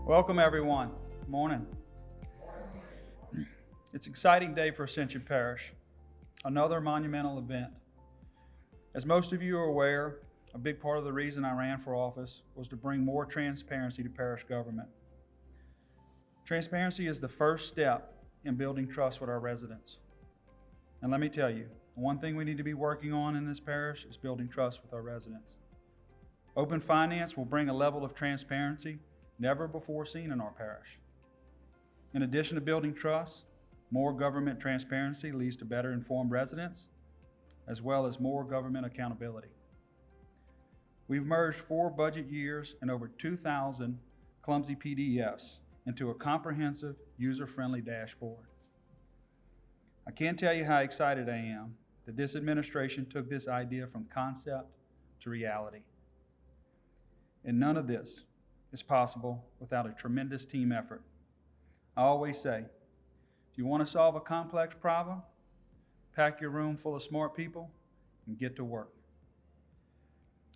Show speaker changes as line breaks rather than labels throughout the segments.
Welcome, everyone. Good morning. It's an exciting day for Ascension Parish, another monumental event. As most of you are aware, a big part of the reason I ran for office was to bring more transparency to parish government. Transparency is the first step in building trust with our residents. And let me tell you, one thing we need to be working on in this parish is building trust with our residents. Open finance will bring a level of transparency never before seen in our parish. In addition to building trust, more government transparency leads to better informed residents, as well as more government accountability. We've merged 4 budget years and over 2,000 clumsy PDFs into a comprehensive, user-friendly dashboard. I can't tell you how excited I am that this administration took this idea from concept to reality. And none of this is possible without a tremendous team effort. I always say, if you want to solve a complex problem, pack your room full of smart people and get to work.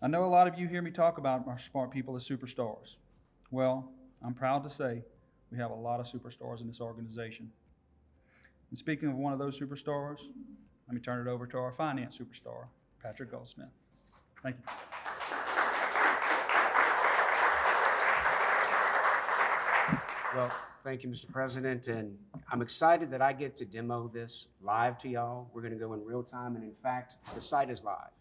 I know a lot of you hear me talk about our smart people as superstars. Well, I'm proud to say we have a lot of superstars in this organization. And speaking of one of those superstars, let me turn it over to our finance superstar, Patrick Goldsmith. Thank you.
Well, thank you, Mr. President, and I'm excited that I get to demo this live to y'all. We're going to go in real time, and in fact, the site is live.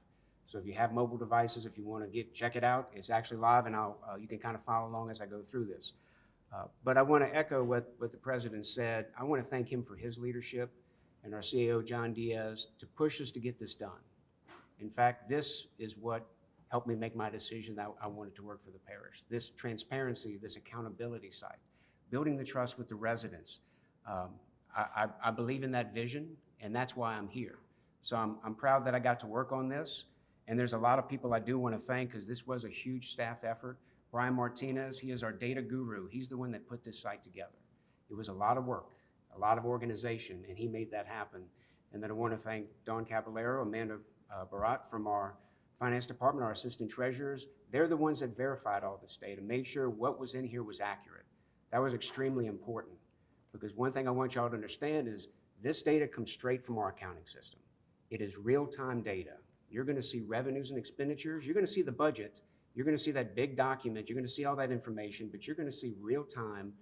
So if you have mobile devices, if you want to check it out, it's actually live, and you can kind of follow along as I go through this. But I want to echo what the President said. I want to thank him for his leadership and our CAO, John Diaz, to push us to get this done. In fact, this is what helped me make my decision that I wanted to work for the parish. This transparency, this accountability site, building the trust with the residents. I believe in that vision, and that's why I'm here. So I'm proud that I got to work on this, and there's a lot of people I do want to thank because this was a huge staff effort. Brian Martinez, he is our data guru. He's the one that put this site together. It was a lot of work, a lot of organization, and he made that happen. And then I want to thank Dawn Caballero, Amanda Barat from our finance department, our assistant treasurers. They're the ones that verified all this data, made sure what was in here was accurate. That was extremely important because one thing I want y'all to understand is this data comes straight from our accounting system. It is real-time data. You're going to see revenues and expenditures. You're going to see the budget. You're going to see that big document. You're going to see all that information, but you're going to see real-time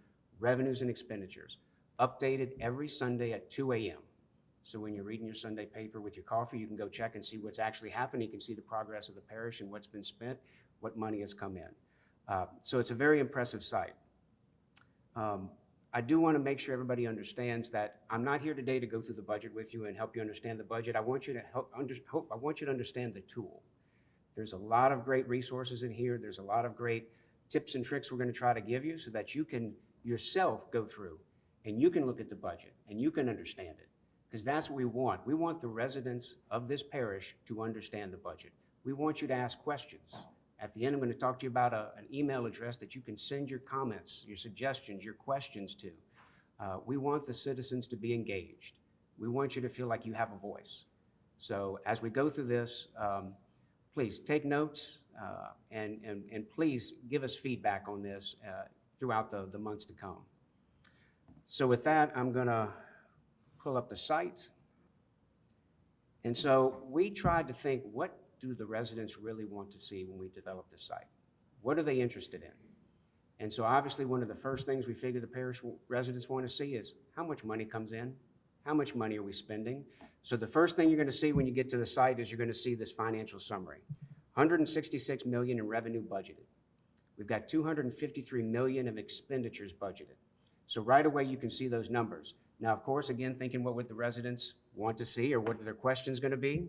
revenues and expenditures updated every Sunday at 2 a.m. So when you're reading your Sunday paper with your coffee, you can go check and see what's actually happened. You can see the progress of the parish and what's been spent, what money has come in. So it's a very impressive site. I do want to make sure everybody understands that I'm not here today to go through the budget with you and help you understand the budget. I want you to understand the tool. There's a lot of great resources in here. There's a lot of great tips and tricks we're going to try to give you so that you can yourself go through and you can look at the budget and you can understand it, because that's what we want. We want the residents of this parish to understand the budget. We want you to ask questions. At the end, I'm going to talk to you about an email address that you can send your comments, your suggestions, your questions to. We want the citizens to be engaged. We want you to feel like you have a voice. So as we go through this, please take notes and please give us feedback on this throughout the months to come. So with that, I'm going to pull up the site. And so we tried to think, what do the residents really want to see when we develop the site? What are they interested in? And so obviously one of the first things we figure the parish residents want to see is how much money comes in, how much money are we spending? So the first thing you're going to see when you get to the site is you're going to see this financial summary. 166 million in revenue budgeted. We've got 253 million of expenditures budgeted. So right away you can see those numbers. Now, of course, again, thinking what would the residents want to see or what are their questions going to be?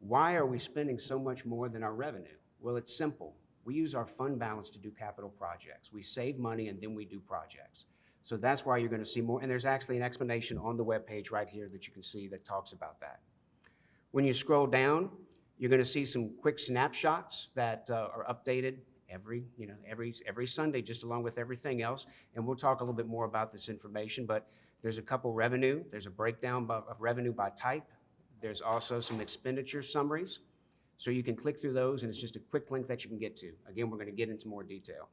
Why are we spending so much more than our revenue? Well, it's simple. We use our fund balance to do capital projects. We save money and then we do projects. So that's why you're going to see more. And there's actually an explanation on the webpage right here that you can see that talks about that. When you scroll down, you're going to see some quick snapshots that are updated every Sunday, just along with everything else. And we'll talk a little bit more about this information, but there's a couple revenue. There's a breakdown of revenue by type. There's also some expenditure summaries. So you can click through those, and it's just a quick link that you can get to. Again, we're going to get into more detail.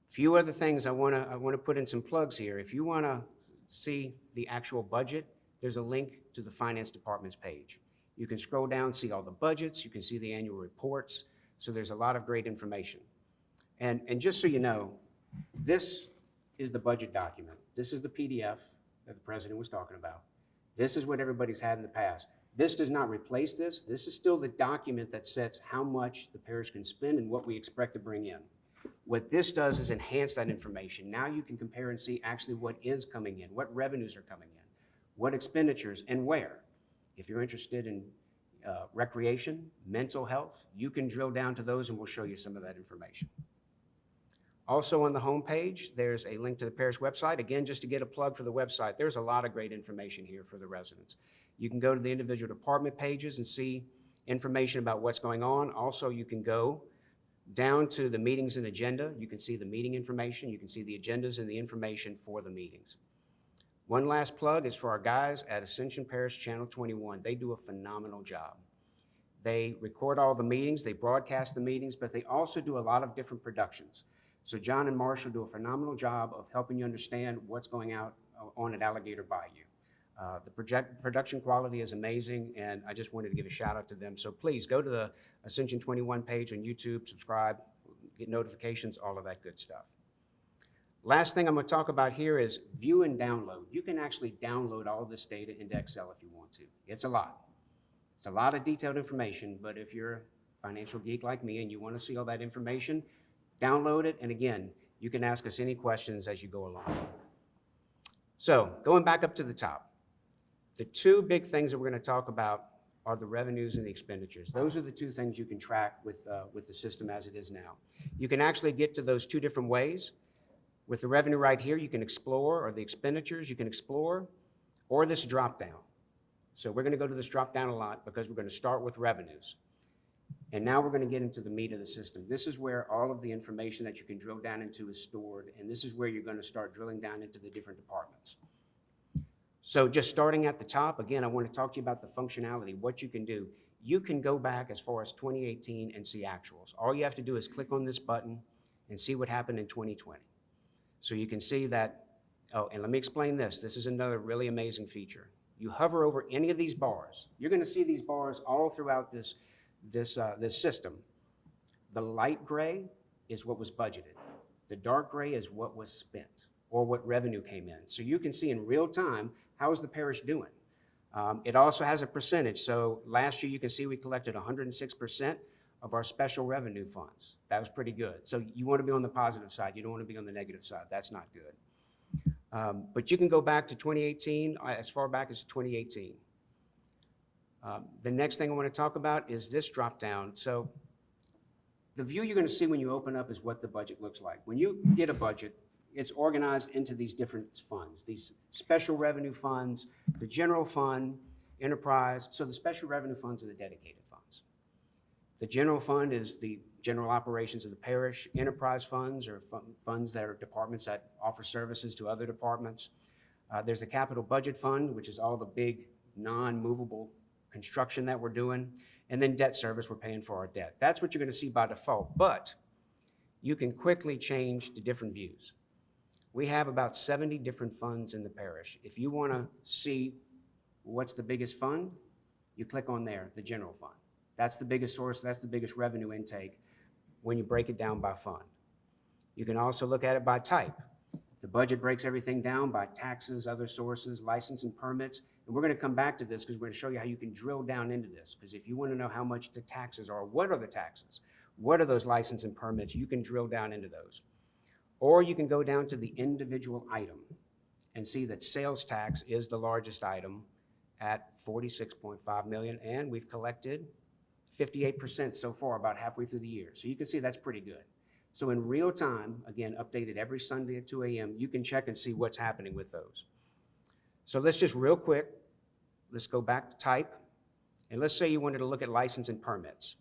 Few other things I wanna put in some plugs here. If you wanna see the actual budget, there's a link to the finance department's page. You can scroll down, see all the budgets, you can see the annual reports, so there's a lot of great information. And just so you know, this is the budget document. This is the PDF that the president was talking about. This is what everybody's had in the past. This does not replace this. This is still the document that sets how much the parish can spend and what we expect to bring in. What this does is enhance that information. Now you can compare and see actually what is coming in, what revenues are coming in, what expenditures, and where. If you're interested in recreation, mental health, you can drill down to those and we'll show you some of that information. Also on the home page, there's a link to the parish website. Again, just to get a plug for the website, there's a lot of great information here for the residents. You can go to the individual department pages and see information about what's going on. Also, you can go down to the meetings and agenda. You can see the meeting information. You can see the agendas and the information for the meetings. One last plug is for our guys at Ascension Parish Channel 21. They do a phenomenal job. They record all the meetings, they broadcast the meetings, but they also do a lot of different productions. So John and Marshall do a phenomenal job of helping you understand what's going on at Alligator Bayou. The production quality is amazing, and I just wanted to give a shout out to them. So please go to the Ascension 21 page on YouTube, subscribe, get notifications, all of that good stuff. Last thing I'm going to talk about here is view and download. You can actually download all of this data into Excel if you want to. It's a lot. It's a lot of detailed information, but if you're a financial geek like me and you want to see all that information, download it, and again, you can ask us any questions as you go along. So, going back up to the top, the two big things that we're going to talk about are the revenues and the expenditures. Those are the two things you can track with the system as it is now. You can actually get to those two different ways. With the revenue right here, you can explore, or the expenditures, you can explore, or this drop down. So we're going to go to this drop down a lot because we're going to start with revenues. And now we're going to get into the meat of the system. This is where all of the information that you can drill down into is stored, and this is where you're going to start drilling down into the different departments. So just starting at the top, again, I want to talk to you about the functionality, what you can do. You can go back as far as 2018 and see actuals. All you have to do is click on this button and see what happened in 2020. So you can see that, oh, and let me explain this. This is another really amazing feature. You hover over any of these bars. You're going to see these bars all throughout this system. The light gray is what was budgeted. The dark gray is what was spent or what revenue came in. So you can see in real time, how is the parish doing? It also has a percentage. So last year you can see we collected 106% of our special revenue funds. That was pretty good. So you want to be on the positive side. You don't want to be on the negative side. That's not good. But you can go back to 2018, as far back as 2018. The next thing I want to talk about is this drop down. So the view you're going to see when you open up is what the budget looks like. When you get a budget, it's organized into these different funds, these special revenue funds, the general fund, enterprise. So the special revenue funds are the dedicated funds. The general fund is the general operations of the parish. Enterprise funds are funds that are departments that offer services to other departments. There's the capital budget fund, which is all the big non-movable construction that we're doing. And then debt service, we're paying for our debt. That's what you're going to see by default. But you can quickly change to different views. We have about 70 different funds in the parish. If you want to see what's the biggest fund, you click on there, the general fund. That's the biggest source, that's the biggest revenue intake when you break it down by fund. You can also look at it by type. The budget breaks everything down by taxes, other sources, license and permits. And we're going to come back to this because we're going to show you how you can drill down into this. Because if you want to know how much the taxes are, what are the taxes? What are those license and permits? You can drill down into those. Or you can go down to the individual item and see that sales tax is the largest item at $46.5 million, and we've collected 58% so far, about halfway through the year. So you can see that's pretty good. So in real time, again, updated every Sunday at 2 a.m., you can check and see what's happening with those. So let's just real quick, let's go back to type, and let's say you wanted to look at license and permits.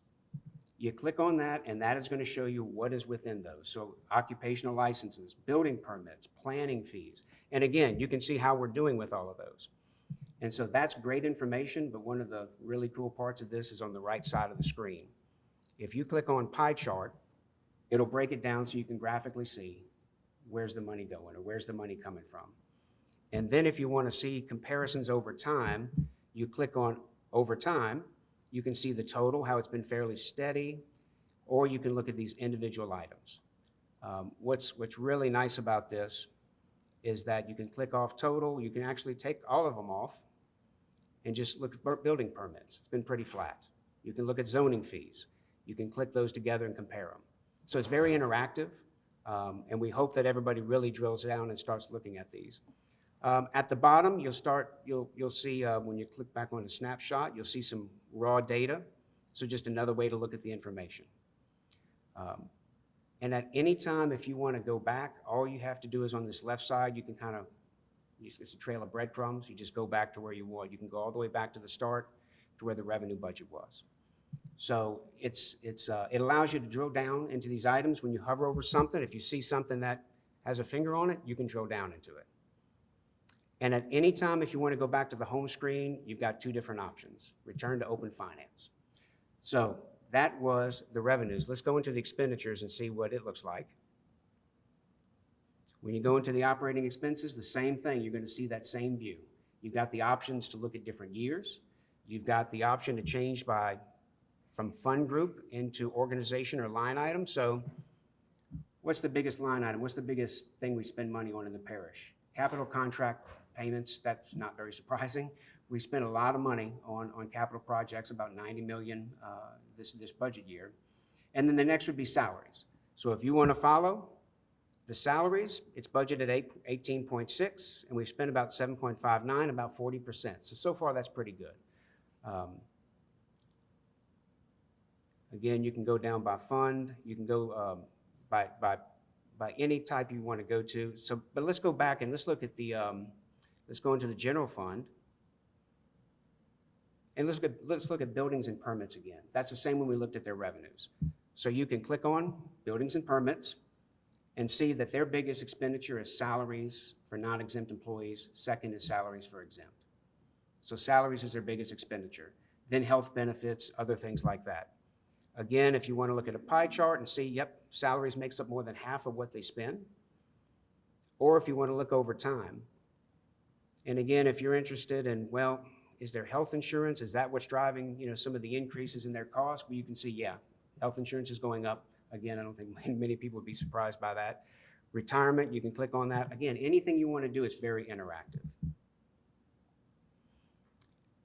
You click on that, and that is going to show you what is within those. So occupational licenses, building permits, planning fees. And again, you can see how we're doing with all of those. And so that's great information, but one of the really cool parts of this is on the right side of the screen. If you click on pie chart, it'll break it down so you can graphically see where's the money going, or where's the money coming from. And then if you want to see comparisons over time, you click on over time. You can see the total, how it's been fairly steady, or you can look at these individual items. What's really nice about this is that you can click off total. You can actually take all of them off and just look at building permits. It's been pretty flat. You can look at zoning fees. You can click those together and compare them. So it's very interactive, and we hope that everybody really drills down and starts looking at these. At the bottom, you'll see when you click back on the snapshot, you'll see some raw data. So just another way to look at the information. And at any time, if you want to go back, all you have to do is on this left side, you can kind of, it's a trail of breadcrumbs. You just go back to where you want. You can go all the way back to the start to where the revenue budget was. So it allows you to drill down into these items. When you hover over something, if you see something that has a finger on it, you can drill down into it. And at any time, if you want to go back to the home screen, you've got two different options: return to open finance. So that was the revenues. Let's go into the expenditures and see what it looks like. When you go into the operating expenses, the same thing. You're going to see that same view. You've got the options to look at different years. You've got the option to change from fund group into organization or line item. So what's the biggest line item? What's the biggest thing we spend money on in the parish? Capital contract payments. That's not very surprising. We spent a lot of money on capital projects, about $90 million this budget year. And then the next would be salaries. So if you want to follow the salaries, it's budgeted at 18.6, and we've spent about 7.59, about 40%. So far that's pretty good. Again, you can go down by fund. You can go by any type you want to go to. So, but let's go back and let's look at the, let's go into the general fund. And let's look at buildings and permits again. That's the same when we looked at their revenues. So you can click on buildings and permits and see that their biggest expenditure is salaries for non-exempt employees. Second is salaries for exempt. So salaries is their biggest expenditure. Then health benefits, other things like that. Again, if you want to look at a pie chart and see, yep, salaries makes up more than half of what they spend. Or if you want to look over time. And again, if you're interested in, well, is there health insurance? Is that what's driving, some of the increases in their costs? Well, you can see, yeah, health insurance is going up. Again, I don't think many people would be surprised by that. Retirement, you can click on that. Again, anything you want to do is very interactive.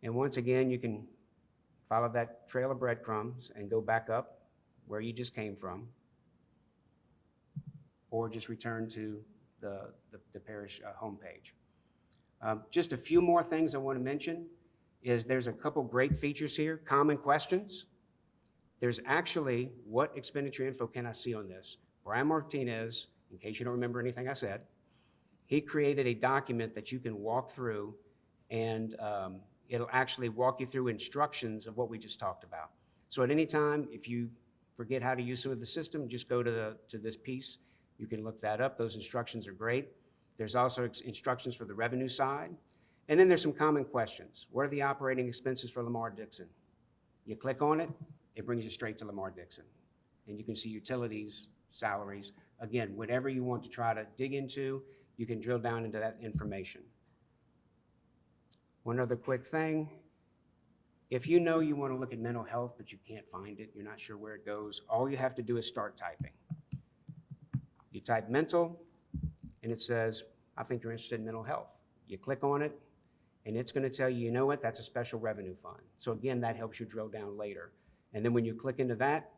And once again, you can follow that trail of breadcrumbs and go back up where you just came from, or just return to the parish homepage. Just a few more things I want to mention is there's a couple great features here. Common questions. There's actually, what expenditure info can I see on this? Brian Martinez, in case you don't remember anything I said, he created a document that you can walk through, and it'll actually walk you through instructions of what we just talked about. So at any time, if you forget how to use some of the system, just go to this piece. You can look that up. Those instructions are great. There's also instructions for the revenue side. And then there's some common questions. What are the operating expenses for Lamar-Dixon? You click on it, it brings you straight to Lamar-Dixon. And you can see utilities, salaries. Again, whatever you want to try to dig into, you can drill down into that information. One other quick thing. If you know you want to look at mental health, but you can't find it, you're not sure where it goes, all you have to do is start typing. You type mental, and it says, I think you're interested in mental health. You click on it, and it's going to tell you, you know what, that's a special revenue fund. So again, that helps you drill down later. And then when you click into that,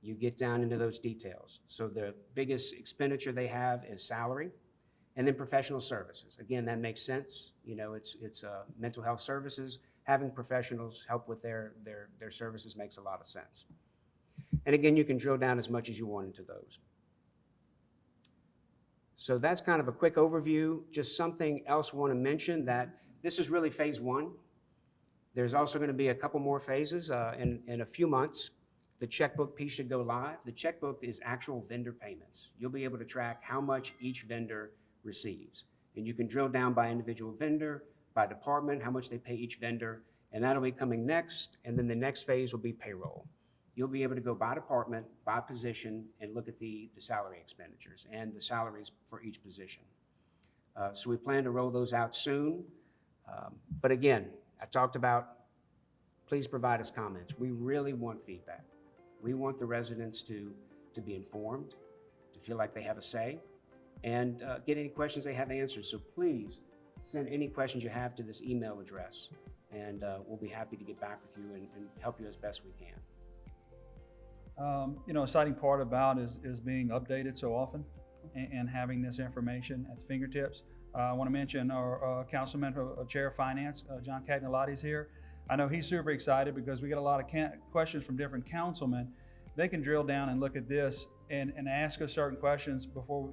you get down into those details. So the biggest expenditure they have is salary, and then professional services. Again, that makes sense. It's mental health services. Having professionals help with their services makes a lot of sense. And again, you can drill down as much as you want into those. So that's kind of a quick overview. Just something else I want to mention, that this is really phase one. There's also going to be a couple more phases in a few months. The checkbook piece should go live. The checkbook is actual vendor payments. You'll be able to track how much each vendor receives. And you can drill down by individual vendor, by department, how much they pay each vendor, and that'll be coming next. And then the next phase will be payroll. you'll be able to go by department, by position, and look at the salary expenditures and the salaries for each position. So we plan to roll those out soon. But again, I talked about, please provide us comments. We really want feedback. We want the residents to be informed, to feel like they have a say, and get any questions they have answered. So please send any questions you have to this email address, and we'll be happy to get back with you and help you as best we can.
Exciting part about is being updated so often and having this information at the fingertips. I want to mention our Councilman, Chair of Finance, John Cagnolati is here. I know he's super excited because we get a lot of questions from different councilmen. They can drill down and look at this and ask us certain questions before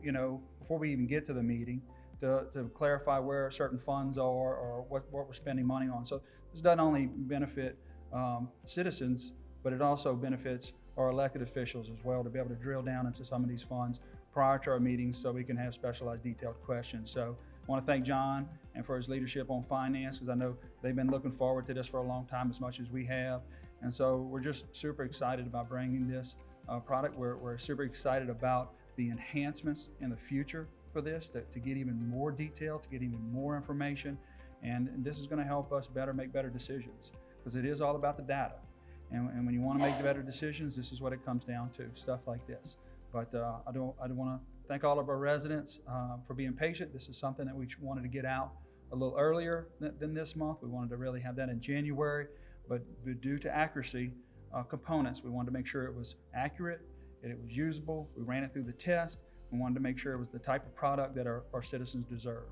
we even get to the meeting to clarify where certain funds are or what we're spending money on. So this doesn't only benefit citizens, but it also benefits our elected officials as well to be able to drill down into some of these funds prior to our meetings so we can have specialized detailed questions. So I want to thank John and for his leadership on finance, because I know they've been looking forward to this for a long time as much as we have. And so we're just super excited about bringing this product. We're super excited about the enhancements in the future for this, to get even more detail, to get even more information. And this is going to help us make better decisions, because it is all about the data. And when you want to make better decisions, this is what it comes down to, stuff like this. But I want to thank all of our residents for being patient. This is something that we wanted to get out a little earlier than this month. We wanted to really have that in January, but due to accuracy components, we wanted to make sure it was accurate and it was usable. We ran it through the test. We wanted to make sure it was the type of product that our citizens deserve.